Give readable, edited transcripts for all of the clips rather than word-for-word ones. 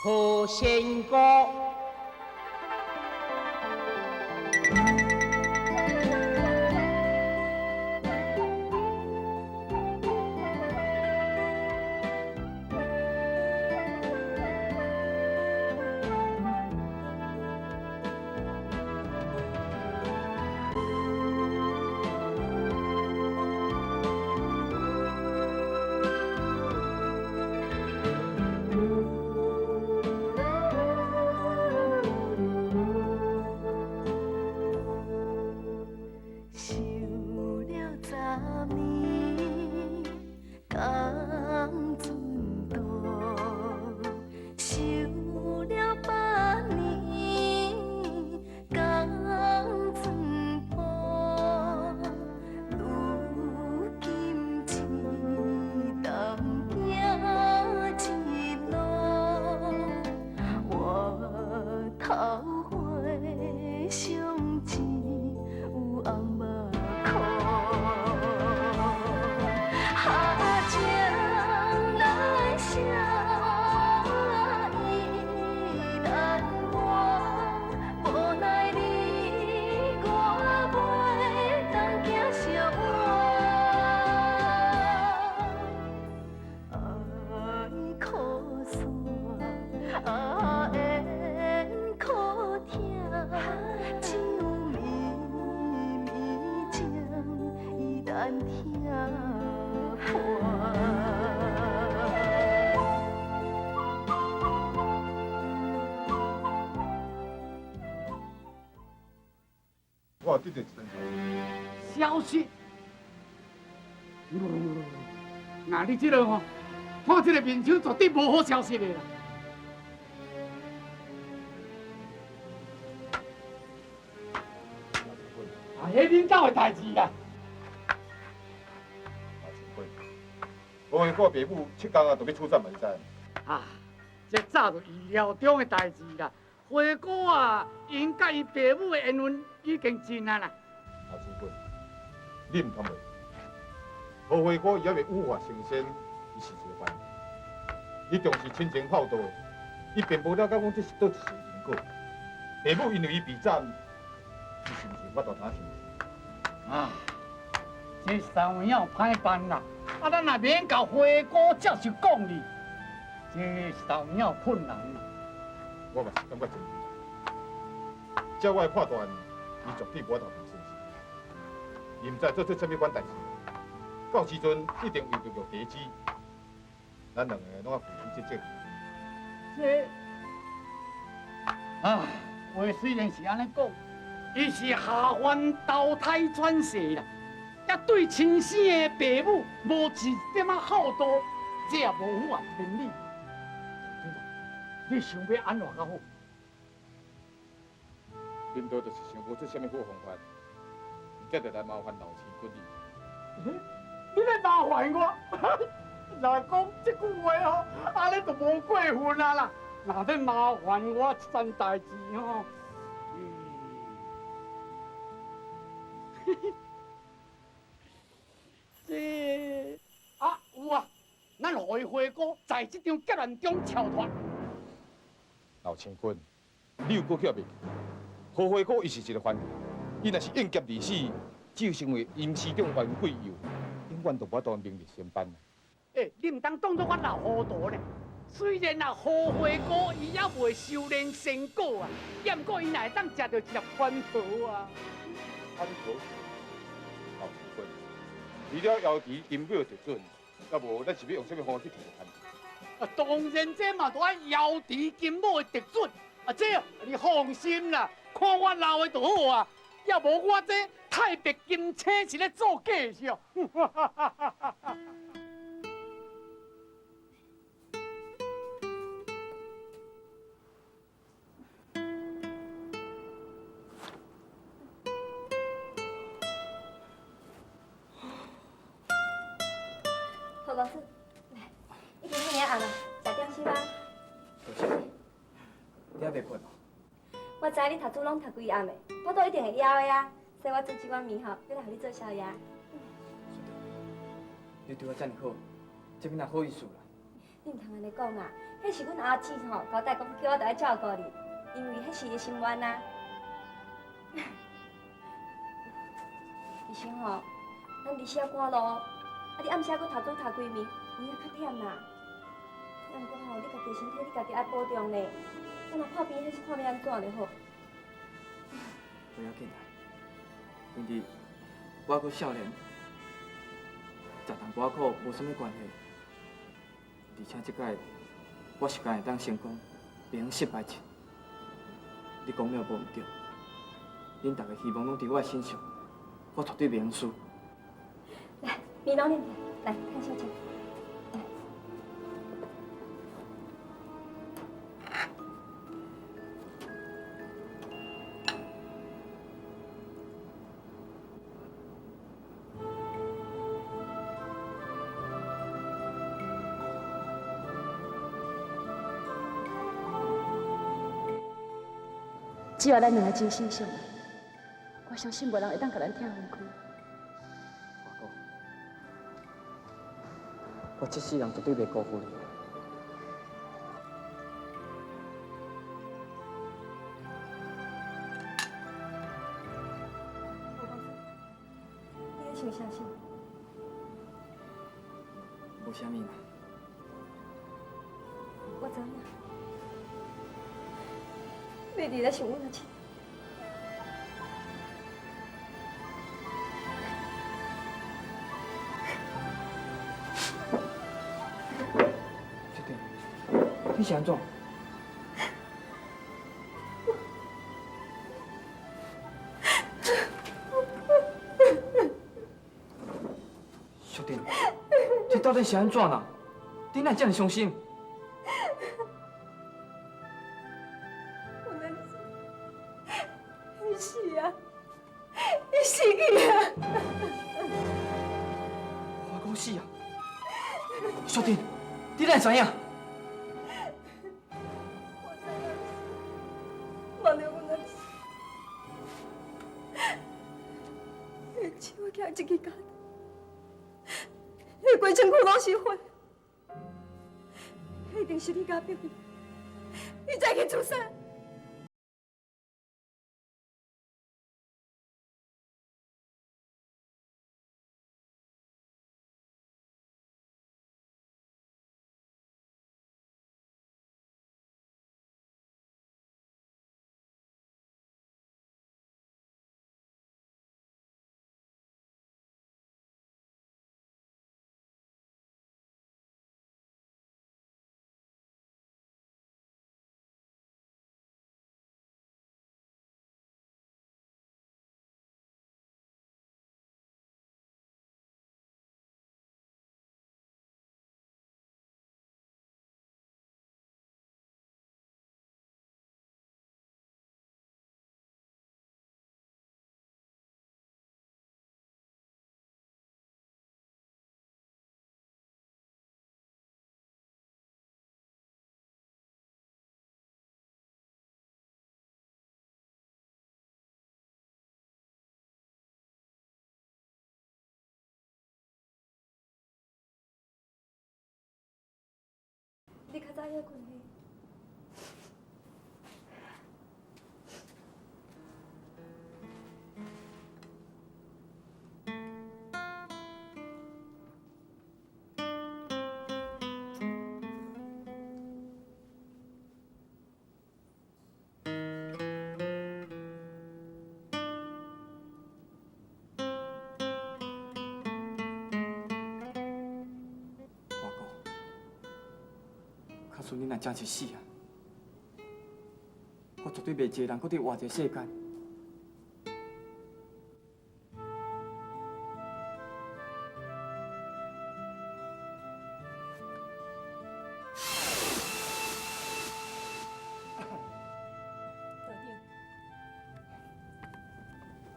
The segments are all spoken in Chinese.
何仙姑。我得到一份消息。那你这个吼，看这个面相绝对无好消息的啦。啊，迄恁兜的代志啦。我话我爸母七天啊，就要出战，嘛你知？啊，这早就意料中的代志啦。花哥啊，因甲伊爸母的缘分已经尽啊啦。阿青君，你唔通袂？何花哥伊还未无法成仙，伊是一个凡人。伊重视亲情孝道，伊并无了解讲这是倒一个因果。爸母因为伊被斩，伊是毋是我大胆想？啊，这三位要歹办啦！啊，咱也免甲花哥接受讲理，这三位要困难啦。我嘛是感觉真是。照我的判断，伊绝对无法度成仙。伊毋知做出啥物款代志，到时阵一定遇到个危机，咱两个拢要负起这责任。这啊，话虽然是安尼讲，伊是下凡投胎转世啦，也对亲生的爸母无一点仔好道，这也无法面理。你想要安怎较好？领导就是想无出啥物好方法，才得来麻烦老师管理。你咧麻烦我？若讲这句话吼，安尼就无过分啊啦！若咧麻烦我这件代志吼，这啊有啊，咱会花哥在这场劫难中超脱。老青君，你又搁去未？何花哥伊是一个凡人，伊若是应劫而死，只有成为阴司中冤鬼友，永远都无法度名列仙班。你唔当当作我老糊涂咧。虽然啊，何花哥伊也未修炼成果啊，也毋过伊若会当食到一粒蟠桃啊。蟠桃，老青君，除了妖池金表得准，要无咱是要用什么方法去提蟠桃？啊，当然这嘛都爱妖池金母的特准。啊，这你放心啦，看我老的就好啊。要无我这太白金星是咧做假是哦。何老师，来，已经遐暗啊，食点心啊。多谢你，你还袂困哦？我知你读书拢读规暗的，我都一定会枵的啊。所以我煮一碗面吼，要来互你做宵夜。你对我这么好，这边也好意思啦。你毋通安尼讲啊！迄是阮阿姊吼交代讲叫我来照顾你，因为迄是伊的心愿啊。其实吼，咱日时赶路，你暗时佫读书读规暝，有影较忝啦。啊，毋过吼，你家己身体你家己爱保重咧。咱若看病，迄是看要安怎就好。不要紧啦，因为我阁少年，食淡薄仔苦无啥物关系。而且即摆我是敢会当成功，袂用失败者。你讲了无毋对，恁大家希望拢伫我的身上，我绝对袂用输。来，米老奶奶，来看小姐。只要咱两个真心相爱，我相信无人会当甲咱拆分开。华哥，我这世人绝对袂辜负你。你在想啥事？无啥物啦。我知影。你伫咧想阮阿姊？小弟，你是安怎？小弟，这到底是安怎啦？你哪这么伤心？是啊，伊死去啊！我讲死啊！小弟，你哪会知影？忘了阮阿姊，而且我徛这个家，迄规身躯拢是血，一定是你家逼的，你再去自杀。你较早要困去。华哥，假使你若真是死啊，我绝对袂一个人搁伫活这世间。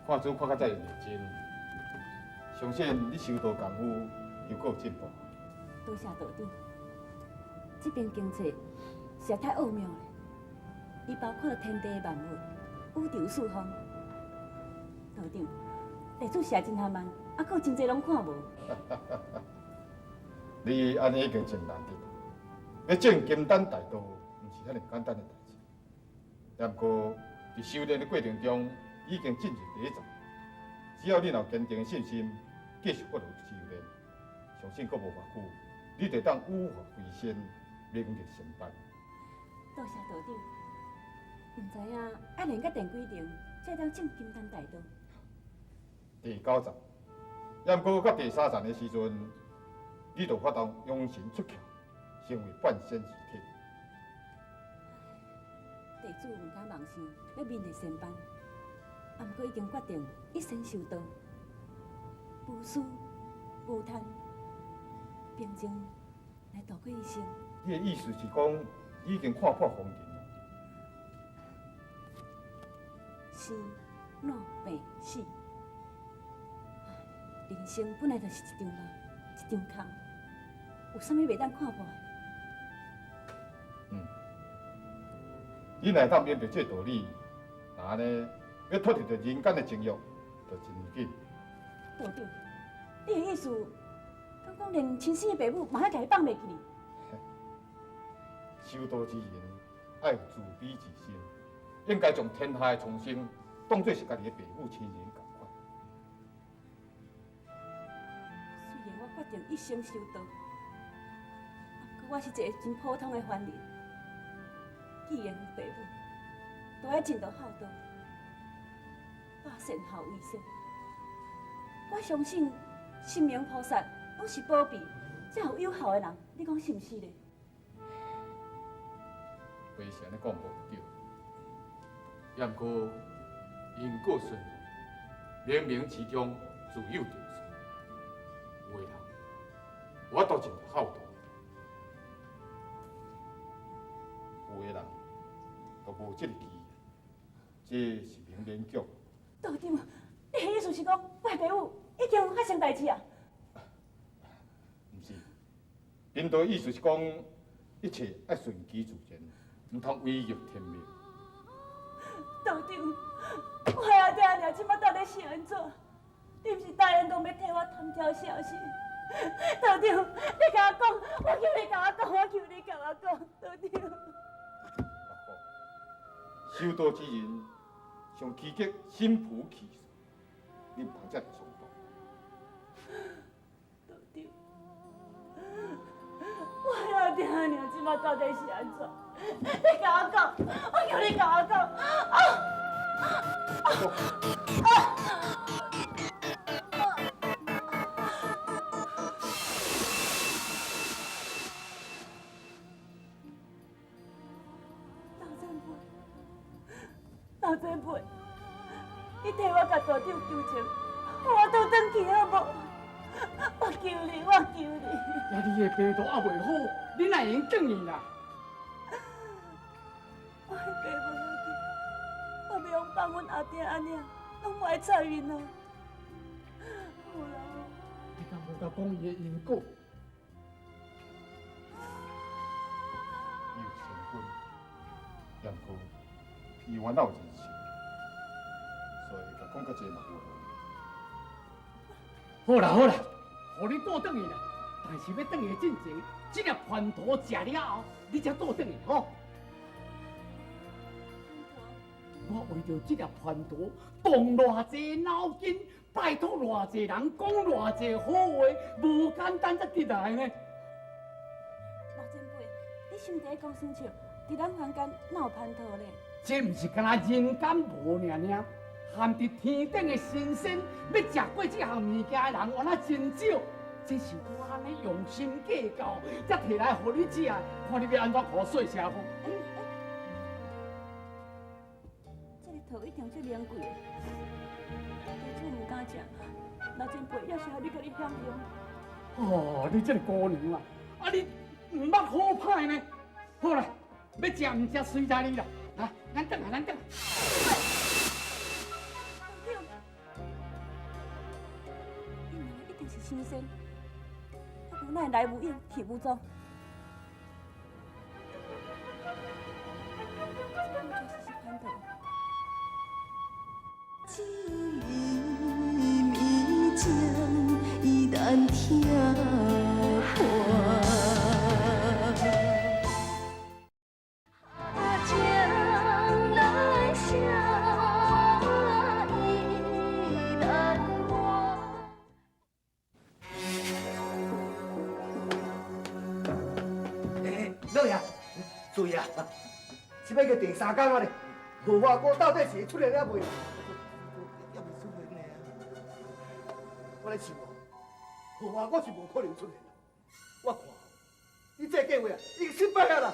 看书看甲遮认真，相信你修道功夫又搁有进步。多谢道长，这边经济实在太奥妙了，伊包括了天地万物、宇宙四方。道长，地主写真好慢，还佫有真济拢看无。你安尼已经真难得，要证金丹大道，毋是遐尼简单的代志。但不过，伫修炼的过程中，已经进入第一站。只要你有坚定的信心，继续不断修炼，相信阁无偌久，你就当五化飞仙，名列前班。多谢道长，毋知影要练到第几层，才当进金丹大道。第9站，也毋过到第3站的时阵，你就发动扬神出窍，成为半仙之体。地主毋敢妄想要面对仙班，啊，毋过已经决定一生修道，无私无贪，平静来度过一生。你的意思是讲，你已经看破风尘了？生老病死，人生本来就是一场梦，一场空，有啥物袂当看破的？你若当面对这道理，那安尼要脱离着人间的情欲，就真紧。道长，你的意思，敢讲连亲生的爸母嘛还甲伊放袂记？修道之人，爱有自卑之心，应该将天下的众生当作是家己的父母亲人共款。虽然我决定一生修道，不过我是一个真普通的凡人。既然有爸母，都要尽到孝道，百善孝为先。我相信神明菩萨拢是保庇才有有孝的人，你讲是毋是咧？话是安尼讲无对，也毋过因果顺利，冥冥之中自有定数。有的人，我都尽到孝道；有的人，都无这个机，这是冥冥局。道长，你的意思是讲，我的爸母已经发生代志啊？毋是，领导意思是讲，一切要顺其自然，毋通违逆天命。道长，我阿爹阿娘即摆到底是安怎？你毋是答应讲要替我探条消息？道长，你甲我讲，我求你甲我讲，我求你甲我讲，道长。修道之人，上奇极心浮气躁，你毋通遮尔冲动。道长，我阿爹阿娘即摆到底是安怎？你甲我讲，我求你甲我讲。老前辈，你替我甲道长求情，我倒转去好无？我求你，我求你。呀，你的病都还袂好，你哪会用转去啦？我的爸母要紧，我袂用放阮阿爹阿娘，拢无爱插伊呢。好啦，你敢无甲讲伊的因果？伊有成婚，也毋过伊原来有人性，所以甲讲较济嘛无好。好啦好啦，互你倒转去啦。但是要转去进前，这粒蟠桃食了后，你才倒转去吼。我为着这粒蟠桃，动偌济脑筋，拜托偌济人，讲偌济好话，无简单才得来呢。老前辈，你心地讲生笑，伫咱凡间哪有蟠桃咧？这毋是干那人间无尔，含伫天顶的神仙，要食过这项物件的人，原来真少。这是我安尼用心计较，才摕来互你食，看你要安怎互细社好。这个桃一定最珍贵的，地主唔敢食，老前辈要是互你甲你享用。哦，你这个姑娘啊，啊你唔捌好歹呢？好啦，要食唔食随在你啦，啊，咱等下，咱等下。道长，伊两个一定是新鲜，要不咱来无影去无踪。这应该是蟠桃。一米将依然听破。老爷，注意啊！这要个第3天啊咧，荷花哥到底是会出来了未？也未出来呢。我来想哦，荷花哥是无可能出来啦。我看，你这计划啊，已经失败啊啦。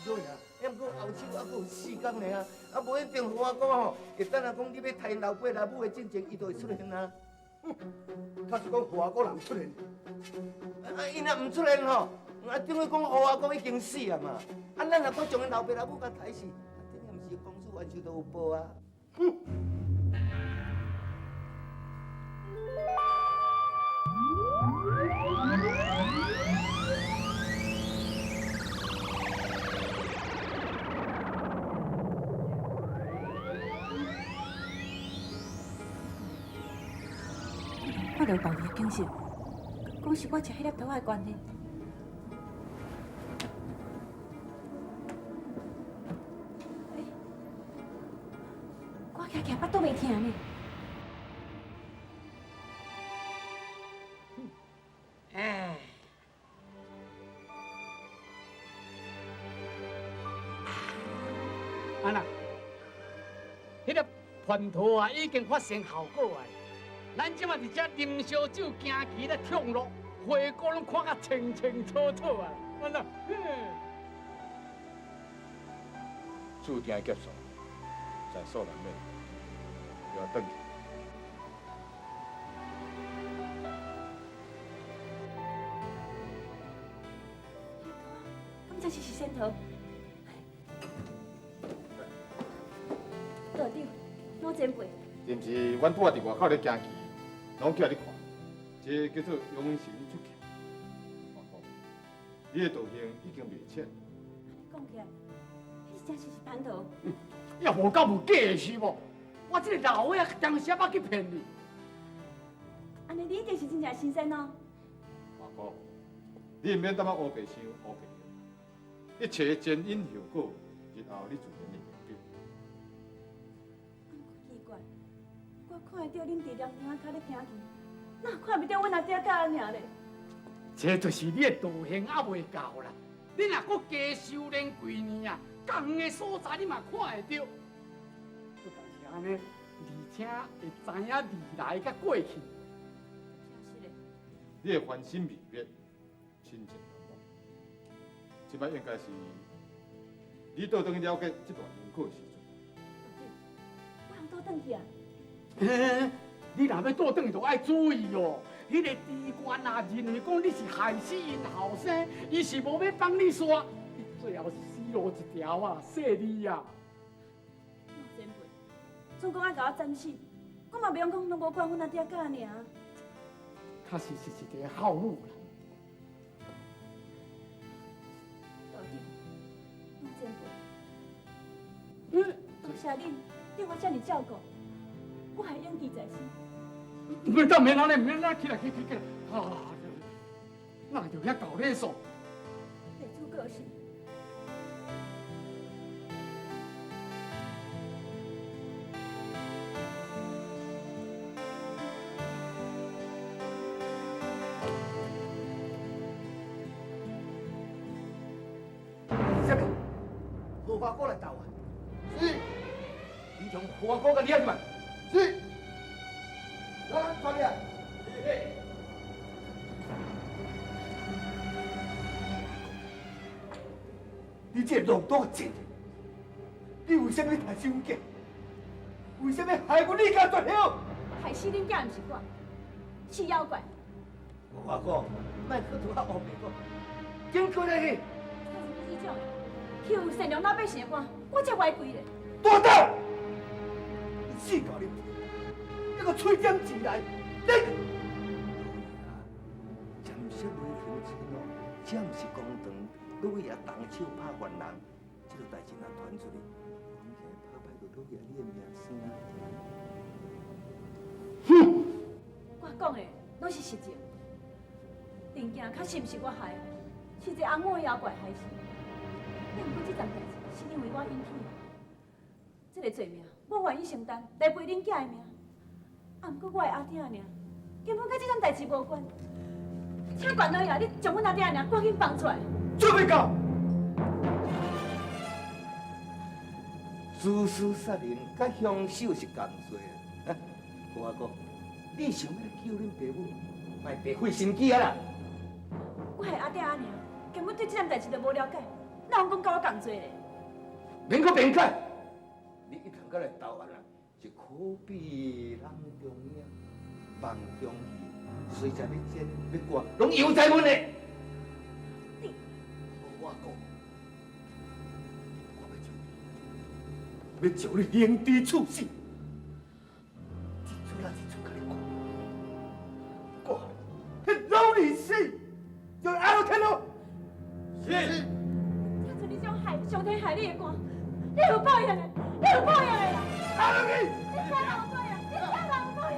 老爷，要不过后手还佫有4天呢啊，无一定荷花哥吼，会等下讲你要杀老爸老母的进程，伊就会出现啊。他是讲荷花哥人出现，啊，伊若唔出现吼。啊，等于讲荷花哥已经死啊嘛，啊，咱若搁将因老爸老母甲杀死，啊，等于毋是公事完全都有报啊。哼！我就抱你的警讯，讲是我食迄粒桃的关系。我徛徛巴肚袂疼呢。哎，安那，迄个蟠桃啊，已经发生效果啊！咱即马伫遮啉烧酒、行棋咧跳落，花果拢看甲清清楚楚啊！安那，注定结束，在所难免，又要等去。咁这是仙桃。道长，老前辈。是毋是阮拄仔伫外口咧行棋，拢叫你看，这叫做用神出奇。我讲，你的道行已经未浅。讲起来，迄真是蟠桃。也无够无假的是无？我这个老伙仔当时捌去骗你。安尼你一定是真正新鲜哦。大哥，你毋免当啊乌白想乌白用，一切前因后果，日后你自然会明白。奇怪，我看得到恁伫凉亭骹咧行棋，哪看袂到阮阿爹教尔咧？这就是你的道行还未够啦！你若搁加修炼几年啊，共的所在你嘛看会到。但是安尼，而且会知影未来甲过去。真是嘞。你的烦心未灭，亲情难忘。即摆应该是你倒转去了解这段因果的时阵。我通倒转去啊！嘿，你若要倒转去，就爱注意哦。迄个机关啊，认为讲你是害死因后生，伊是无要帮你刷，你最后是死路一条啊，说你啊！老前辈，总讲爱甲我斩死，我嘛袂用讲拢无管阮阿爹教尔。确实是一个好母啦。道长，老前辈，多谢恁对我遮尔照顾，我还永记在心。免得免安尼，免安尼，起来，起来！啊，那就遐搞礼数。地主个性。什么？荷花哥来投啊？是。你从荷花哥甲掠去嘛？是。来，传你啊！你这弄多钱？你为什么害死阮囝？为什么害阮你家绝后？害死恁囝毋是我，是妖怪。荷花哥，莫去拄遐乌白讲，紧过来去！他是你这种欺负善良老百姓的官，我才歪规咧。大胆！你死搞你！那个吹点钱来，你！暂时袂行钱哦，这毋是公堂，老爷动手拍犯人，这个代志若传出去，讲起来拍歹就老爷你的名声啊！哼！我讲的拢是实情，定件确实毋是我害的，是一个红魔妖怪害死。但不过这件代志是因为我引起的，这个罪名我愿意承担来赔恁囝的命。啊，不过我的阿爹尔，根本甲这件代志无关。请管老爷，你将阮阿爹尔赶紧放出来。准备搞！自私杀人，甲凶手是同罪啊！何阿哥，你想要救恁爸母，莫白费心机啊啦！我系阿爹阿娘，根本对这件代志都无了解，哪有讲甲我同罪咧？免个辩解，你一通过来投案啊，就可比人中影，梦中戏，随着要剪要挂，拢由在阮嘞。何阿哥，我要叫你凌迟处死，一出来一出甲你讲，我迄老李死，就爱到天咯。是。他做你这种害上天害你的官，你有报应的，你有报应的啦！阿龙你，你啥人报应？你啥人报应？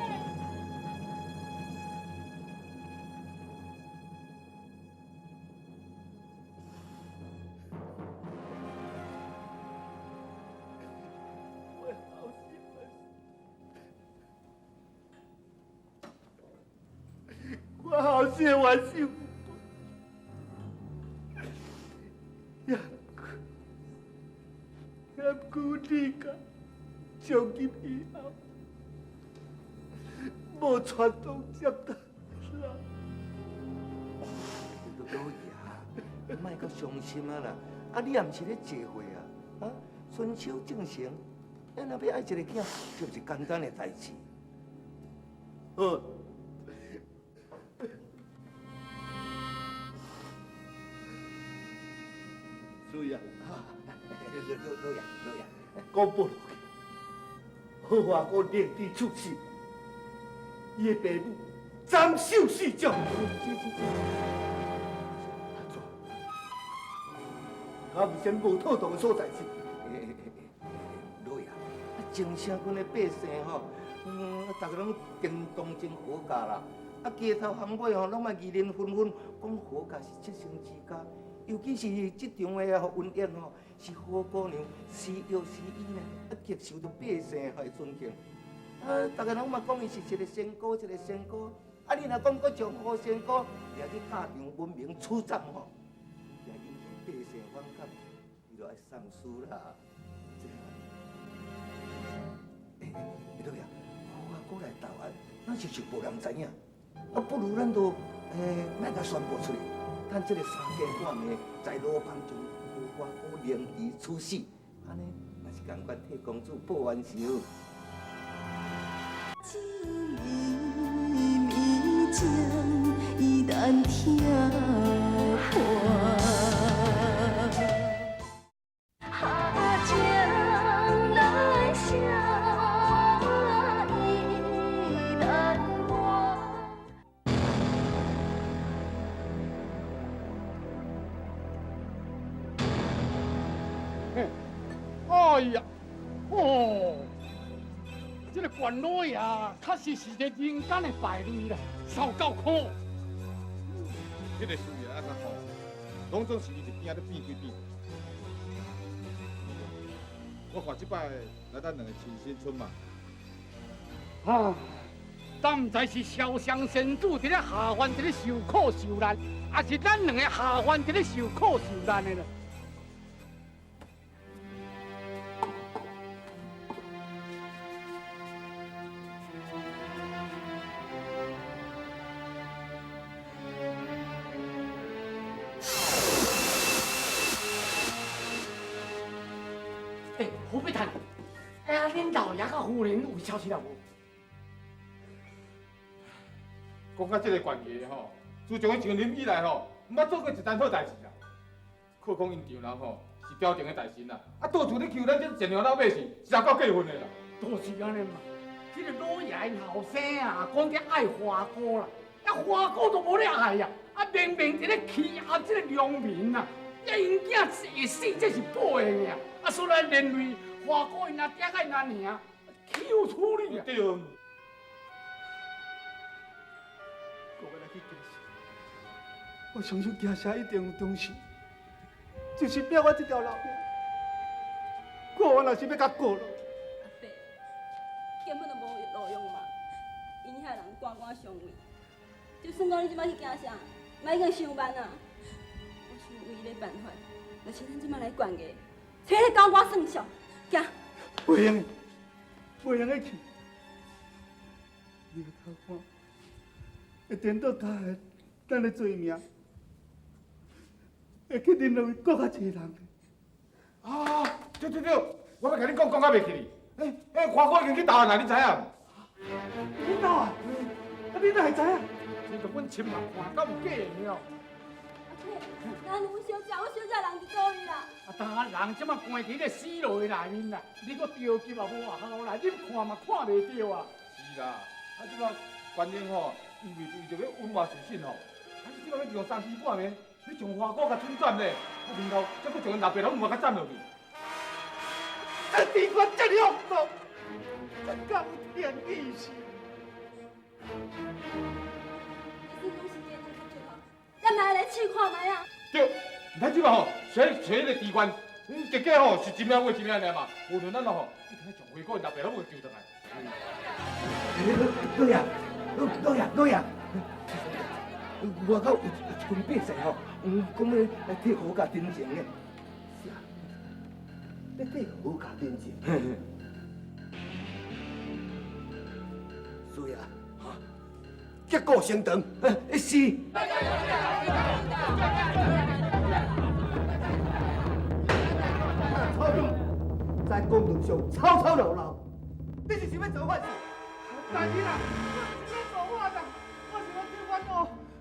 我好想完手，也估你个从今以后，无传宗接代啦。老爷，莫阁伤心啊啦！啊，你也毋是咧聚会啊？啊，春秋正盛，咱若要爱一个囝，就不是简单的代志。好。所以啊，老爷，讲不落去，好话我另地处死，伊的爸母斩首示众。我唔先无妥当的所在是。老爷，正声阮的百姓吼，大家拢跟当真好家啦。啊，街头巷尾吼，拢嘛议论纷纷，讲好家是七星之家。尤其是这场的婚宴吼，是好姑娘时约时依呢，啊，极受到百姓的尊敬。啊，大家拢嘛讲伊是一个仙姑，一个仙姑。啊，你若讲佫将好仙姑掠去大场闻名处斩吼，也引起百姓反感，伊就爱丧事啦。老爷，我过来投案，咱就是无人知影，啊，不如咱就莫甲宣布出来。咱这个三更半暝在路旁中，我凌迟处死，安尼也是共款替公主报冤仇。一暝情，伊难听破。哎呀，哦，这个官老爷确实是个人间的败类啦，受够苦。这个事业啊，较好，拢总是伊一边咧变归变。我看这摆来咱两个亲新村嘛。啊，咱唔知是潇湘仙主伫咧下凡伫咧受苦受难，还是咱两个下凡伫咧受苦受难的啦。胡必谈，哎呀，恁老爷甲夫人有消息了无？讲到这个关系吼，自从伊上任以来吼，毋捌做过一单好代志啦。可讲因丈人吼是朝廷的大臣啦，啊，到处咧求咱这善良老百姓，是也够过分的啦。都是安尼嘛，这个老爷因后生啊，讲着爱花姑啦，啊花姑都无咧爱呀，啊明明伫咧欺压这个良民呐，啊因囝会死，这是报应呀。啊，所以认为花姑因阿爹甲因阿娘欺负处理啊。对。我要来去惊死，我相信惊死一定有东西，就是拼我这条老命。我若是要甲过了。阿伯，根本就无路用嘛，因遐人官官相卫，就算讲你即摆去惊啥，莫去想办啊。我想唯一的办法，就是咱即摆来管个。找迄高官算账，行。袂用的，袂用的去。你头看，会颠倒脚的，咱的罪名，会去连累搁较济人。啊，对，我要甲你讲啊袂去哩。花哥已经去投案啦，你知影？你到啊？你哪会知影？你着阮亲目看，敢有假的了？咱阮小姐人伫倒位啦？当人即马关伫个死路的内面啦，你搁着急也无外效啦，你看嘛看袂着啊！是啦，即马关键吼，伊为着要稳活自信吼，你即马要用3时半暝，你从花哥甲准转咧，然后再搁从因老爸拢换甲斩落去。这地方这么恶毒，这讲天意是。咱来来试看卖啊！对，咱即马吼，找迄个地关，结果吼是一命换一命尔嘛，无论咱吼，一定要从花哥因老爸拢会救倒来。老爷，外口有一群百姓吼，讲要替好家顶钱的。是啊，要替好家顶钱。是啊，结果相当，是。草民在公路上吵吵闹闹，你是想要做法事？大姨啦，我是要做法啦，我是要叫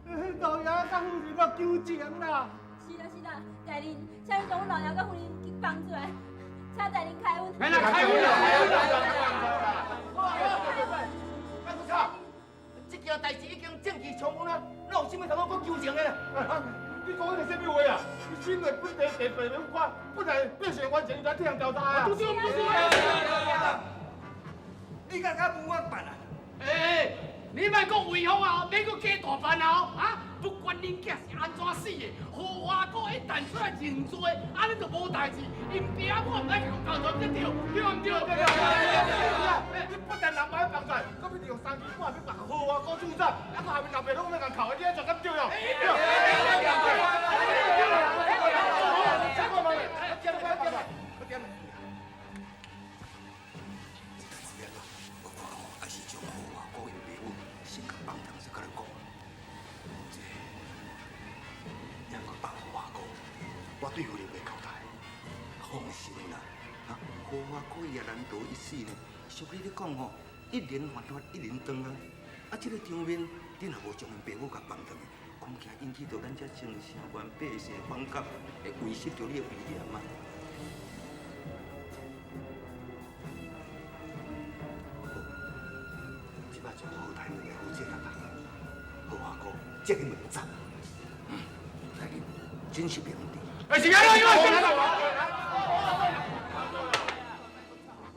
阮老爷甲夫人来求情啦。是啦，大人，请你将阮老爷甲夫人去放出来，请大人开恩。免啦，开恩啦！阿不错，这件代志已经证据充分啦，哪有啥物通我求情的啦？你讲的是啥物话啊？你新的本地第8名官，本来变成完全在替人调查啊！你敢问我办啊？你莫讲违法啊，免搁加大烦恼啊！不管恁囝是安怎死的，何华哥一旦出来认罪，安尼就无代志。因爹我唔爱共交代，对唔对？你不但人买放出来，搁要利用3时半要把何华哥注杀，还搁下面老爸拢要共扣，你安怎敢对哦？我对夫人袂交代，放心啦，何华哥也难逃一死呢。俗语咧讲吼，一年还法一年长啊。这个场面，恁若无将因爸母甲放倒，恐惊引起到咱这城城原百姓反感，会遗失着你的威严嘛。即摆就好大两个夫妻啦，何华哥这个问责，大人真是平地。是安怎样？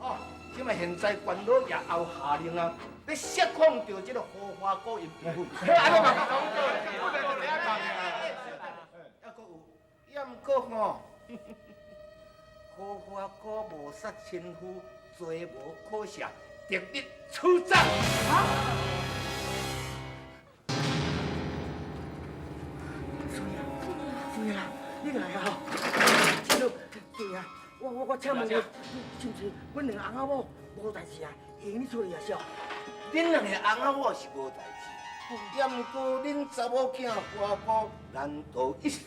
哦，即摆现在官老爷后下令啊，要释放掉这个何华哥因父母。安尼嘛讲对，还阁有，也毋过吼，何华哥无杀亲夫，罪无可赦，特立处斩。注意啦！你来啊！记住，对啊，我请问你，是不是阮两个翁仔某无代志啊？会用你处理啊？是哦。恁两个翁仔某是无代志，也毋过恁查某囝花哥难逃一死。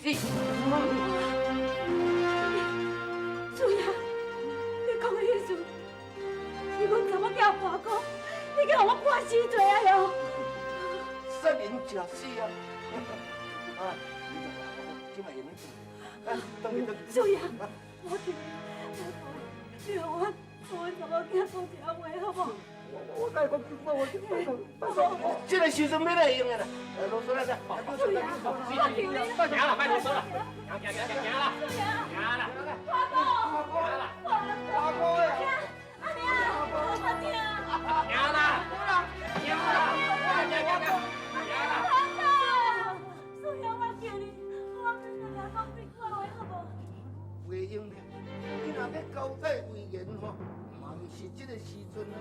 主爷，你讲的意思是阮查某囝花哥，你去互我判死罪啊哟！杀人假死啊！啊，今晚用你做。主爷，我求你，你互我查某囝讲一下话好不好？我再讲句话，我这个时阵要来用的啦，老师来来，主爷，我求你，快行啦，快点走啦，行啦，主爷，行啦，花哥，花哥呀，阿娘，我听，行啦，行啦，花哥，主爷，我求你，我跟人家讲对话话好不好？袂用的，你若要交代威严吼，嘛毋是这个时阵啊。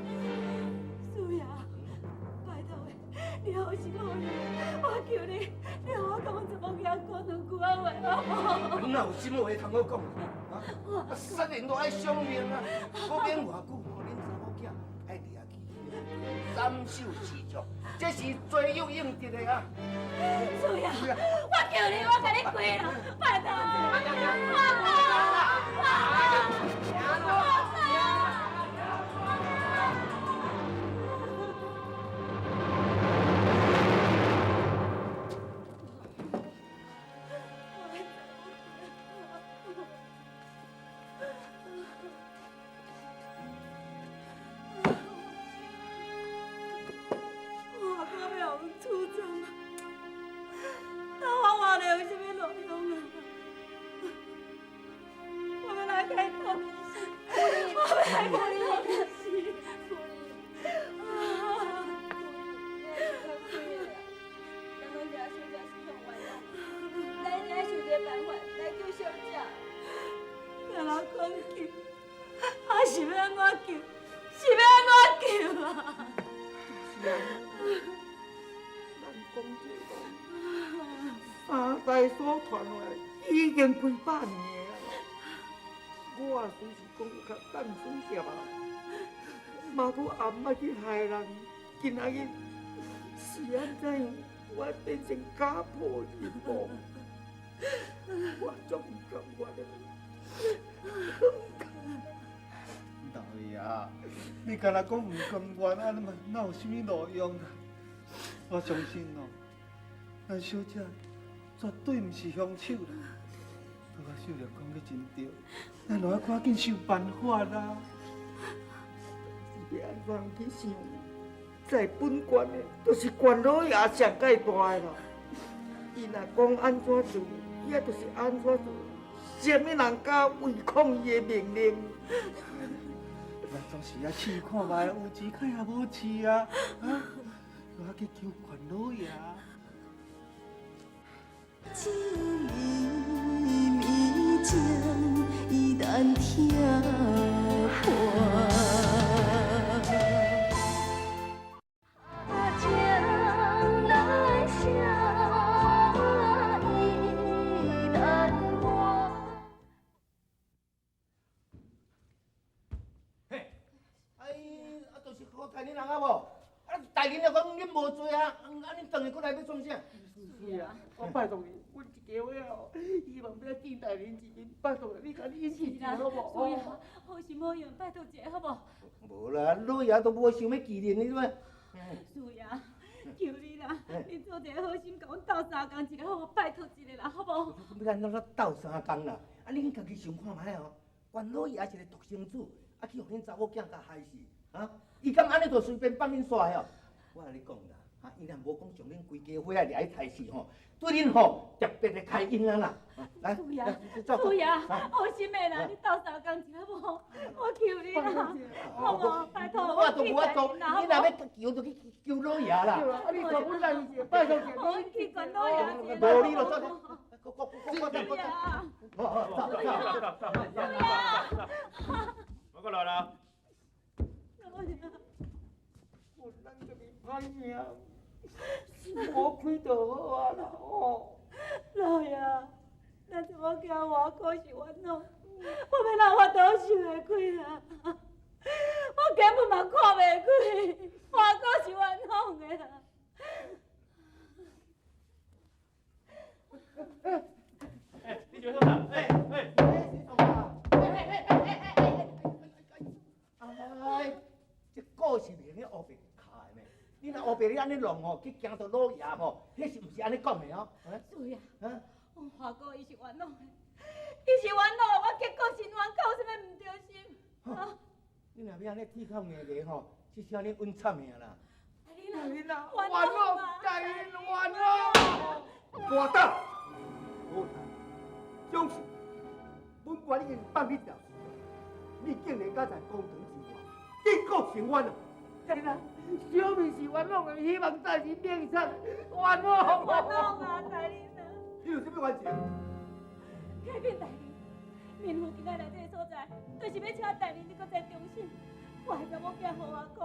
主爷，拜托的，你好心好意，我求你，你互我讲查某囝讲2句话好不好？哪有什么话通我讲？啊，杀人都爱偿命啊！我免偌久，恁查某囝爱掠去斩首示众，这是罪有应得的啊！主呀，我求你，我甲你跪啦，拜托三代所传下来已经几百年的啦。我啊，虽是讲较淡水点啊，嘛拄暗捌去害人，今仔日是安怎样？我变成家破人亡，我足唔甘愿的。老爷，你敢若讲唔甘愿，安尼嘛哪有啥物路用啊？我相信哦，咱小姐绝对唔是凶手啦。拄啊，小姐讲得真对，咱着要赶紧想办法啦。是要安怎去想？在本县的，就是县老爷上界大的啦。伊若讲安怎做，也就是安怎做。什么人敢违抗伊的命令？咱总是要试看卖，有钱看也无试啊！啊，我去求县老爷。这迷迷情依然听伴。大人就讲恁无罪啊，恁转去过来要创啥？是啊，我拜托你，阮一家伙哦，希望要见大人一面，拜托你，甲你应一下好无？主呀，好心好用，拜托一下好无？无啦，老爷都无想要纪念你嘛。主呀，求你啦，你做一个好心，甲阮斗3工一个，好无？拜托一个啦，好无？咱斗3工啦，恁家己想看卖哦，关老爷是个独生子，去互恁查某囝甲害死，啊？伊敢安尼就随便放恁煞哦？我甲你讲啦，伊若无讲将恁规家伙仔掠去杀死吼，对恁吼特别的开恩啊啦！来，主呀，主呀，好心的啦，你斗3工一个无？我求你啦，好无？拜托，我都无法做，你若要求就去求老爷啦。啊，你托阮来一下，拜托一下。我去管老爷一下。无你就走。主呀，我过来啦。咱这个歹命，无开就好啊啦哦。老爷，咱这某囝外口是冤枉，我要哪法度想会开啦？我根本嘛看袂开，外口是冤枉的啦。你做啥？这故事袂用黑白卡的咩？你若黑白你安尼弄吼，去惊到老爷吼，迄是毋是安尼讲的哦？主呀，啊？华哥伊是冤枉的，伊是冤枉的，我结果是冤，靠有啥物唔对心？啊！你若要安尼铁口硬硬吼，这是安尼稳惨命啦。你呐，冤枉，大人冤枉！大胆！好谈，将士，本官已经放你调查，你竟然敢在公堂之外，竟告成冤啊！大人，小妹是冤枉的，希望大人明察冤枉。冤枉啊，大人啊！你有什么冤情？改变大人，民府今仔来这个所在，就是要请大人你搁再重审。我还查某囝好我讲，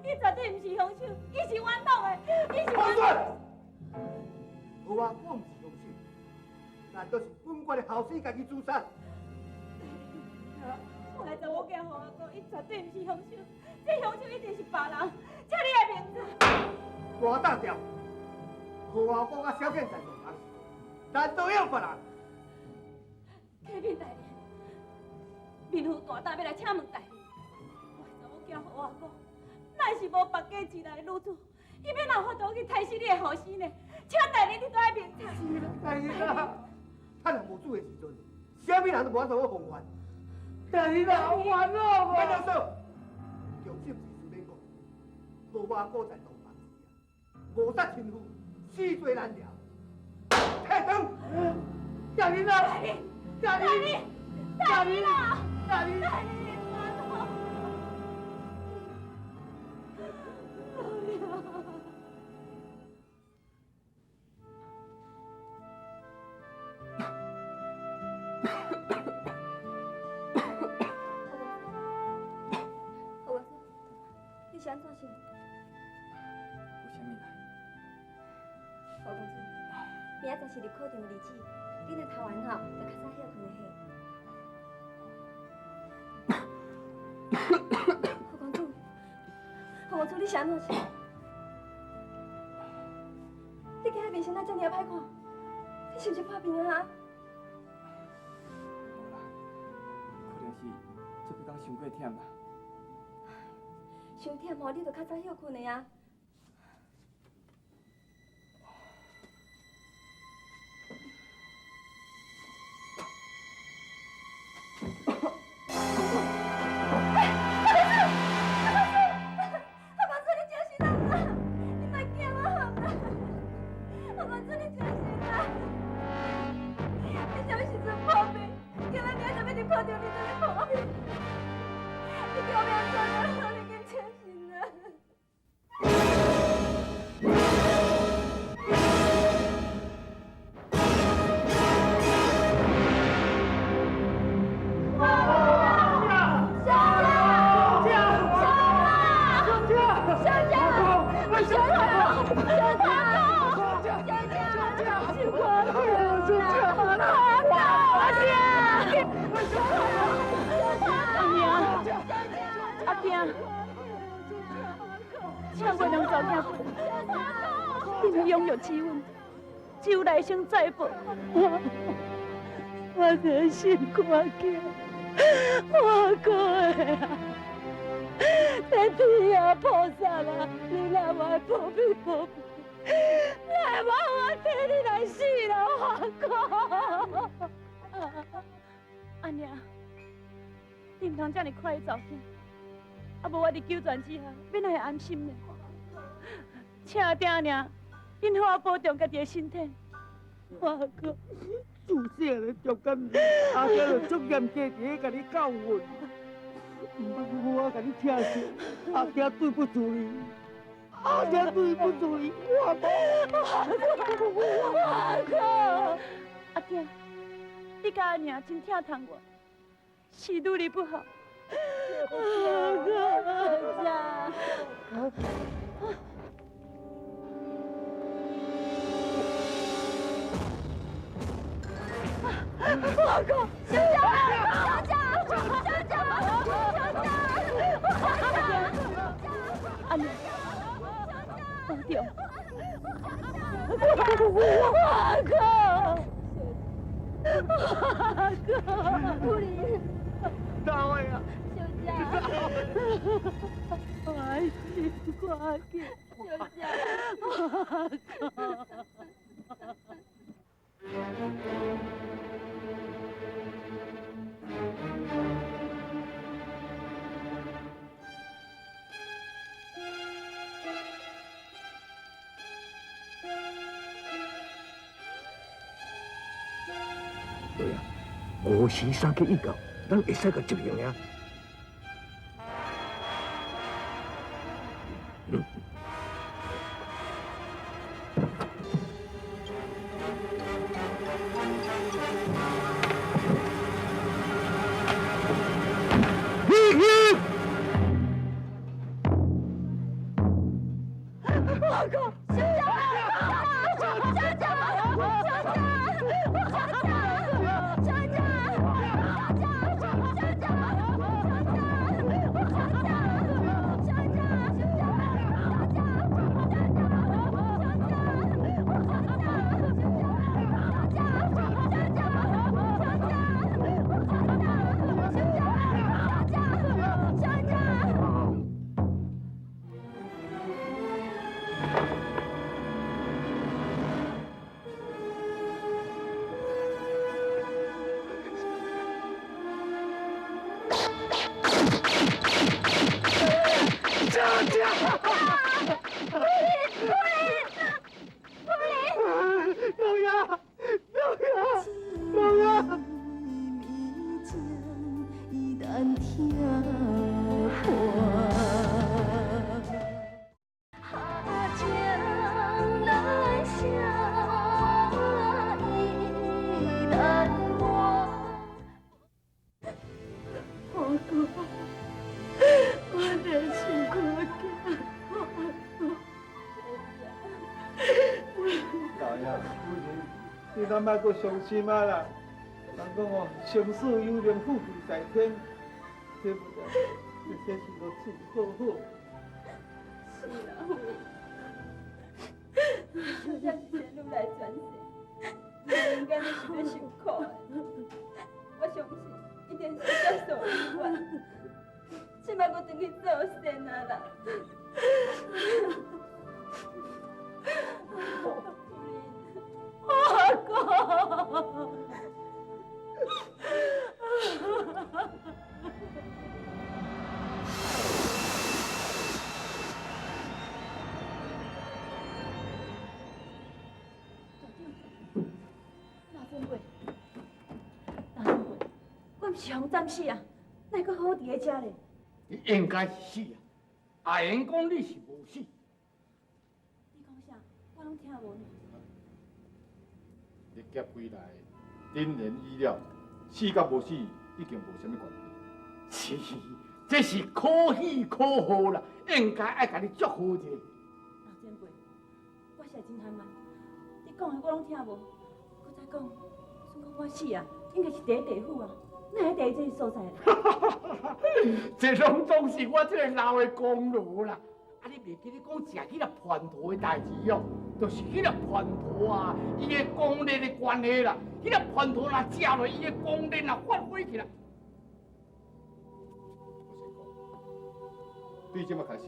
伊绝对毋是凶手，伊是冤枉的，伊是冤枉的。好啊，我毋是凶手，难道是本官的后生家己自杀？我来查某囝互我讲，伊绝对毋是凶手，这凶手一定是别人，请你来明查。大大条，何华国甲小健在做同事，但都有别人。启禀大人，民妇大大要来请问大人，我的查某囝互我讲，咱是无别家之内的女子，伊要哪有法度去杀死你的后生呢？请大人你都爱明查。是啦，大人啊，趁人无主的时阵，啥物人都无法度去防范。大人啊，我冤了嘛！班长说，重心是随便讲，何华国在做同事啊，无杀亲夫，死罪难料。退堂！大人啊！大人！大人！大人！大人！你是安怎想？有啥物啦？何公子，明仔载是入考场的日子，你若读完后，就较早歇困下。何公子，何公子，你是安怎想？你今仔面色哪遮尔歹看？你是毋是破病啊？无啦，可能是这几工伤过忝啦。伤忝吼，你就较早休困的啊。就来生再报，我真心看见，我过的啊！在天啊，菩萨啊，你来我保庇保庇，来帮我替你来死啦，我讲。阿娘，你唔通这么快走去，啊无我伫救援之下，免会安心呢。请定娘。因好好保重家己的身体，我讲，自细汉就跟阿姐就足严格地甲你教训，唔捌我甲你听说，阿姐对不住你，阿姐对不住你，我讲，阿爹，你甲阿娘真疼疼我，是愈嚟不好，我讲，小姐，阿娘，保重。我讲，不离。大卫啊！小姐，我爱心挂记，小姐，我讲。对啊，5时3刻1到，咱会使甲接应呀。我讲，小姐，小姐。听破。情来相依难忘。我的辛苦老爷，你咱莫阁伤心啊啦！人讲哦，生死有灵，富贵在天，这不了，这是落处好好。是啦，就像前路来转世，你应该是要受苦的。我相信一定是接受意外，即摆我转去做善啊啦。阿哥。老前辈，我毋是互惨死啊，哪个好伫咧遮咧？你应该是死啊！阿言讲你是无死。你讲啥？我拢听无呢。你劫归来，定然意料，死甲无死已经无啥物关系。是，这是可喜可贺啦，应该爱甲你祝福者。老前辈，我实在真贪慢，你讲的我拢听无。搁再讲，算讲我死啊，应该是第一地府啊，哪会第一这个所在啦？这拢总是我这个老的功劳啦。啊，你袂记咧讲食迄个叛徒的代志哦，就是迄个叛徒啊，伊的功力的关系啦。迄个叛徒若食落，伊的功力若发挥起来。对即马开始，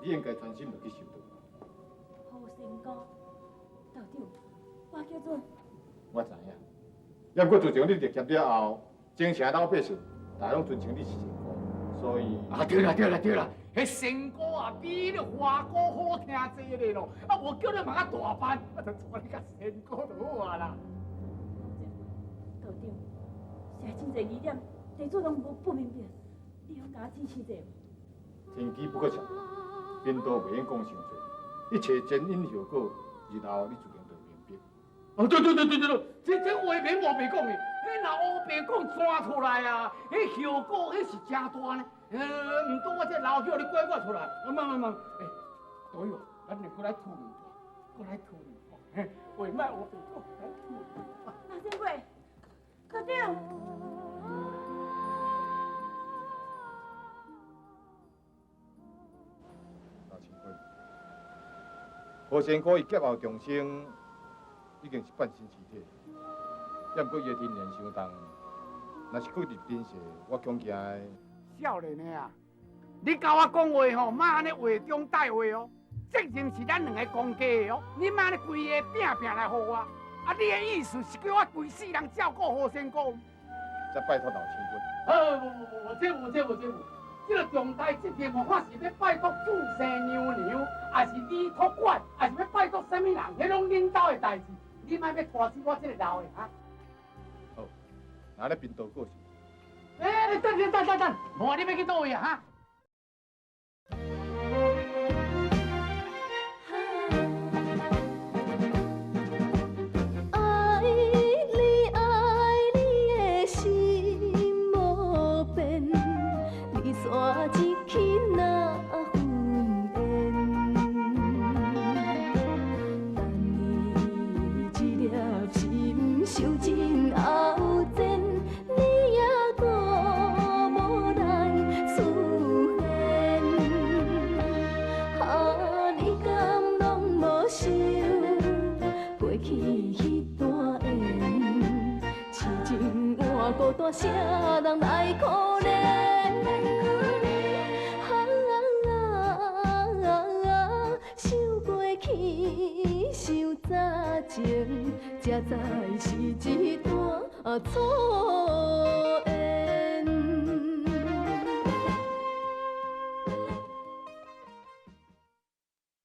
你应该专心落去修道。好成功，道长，我叫做。我知影，要不过自从你入劫了后，整城老百姓大拢尊称你是神姑，所以啊，对啦，迄神姑啊，比那花姑好听多咧咯。啊，我叫你嘛较大班，啊，就带你甲神姑就好啊啦。道长，实在真侪疑点，地主拢不明白，你通甲我指示者无？天机不可测，边都袂用讲伤多，一切前因后果，日后你自然就明白。哦，对，这话名我袂讲的，迄若乌白讲钻出来啊，迄后果迄是真大呢。唔多我这老叫你拐我出来，慢，导游，咱两个来讨论，过来讨论，话卖乌白讲，来讨论。老前辈，道长。老前辈，何仙姑伊劫后重生，已经是半身躯体，要不过伊的天然伤重，若是搁入冰室，我恐惊。少年的啊，你甲我讲话吼，莫安尼话中带话哦。这正是咱两个公家的哦，你莫安尼规个拼来互我。啊，你的意思是叫我规世人照顾何仙姑？再拜托老前辈。这无。这个重大责任，我看是要拜托祖先娘，还是你托管，还是要拜托什么人？迄拢恁兜的代志，你莫要拖死我这个老的哈。好，那咧边度过去？等，无你要去倒位啊哈？爱你的心无变，你煞一起那婚宴，等你一粒心受尽后煎，你也搁无来出现。啊，你敢拢无想过去迄段缘，痴情换孤单，谁人来可怜？想过去，想早情，才知是一段错。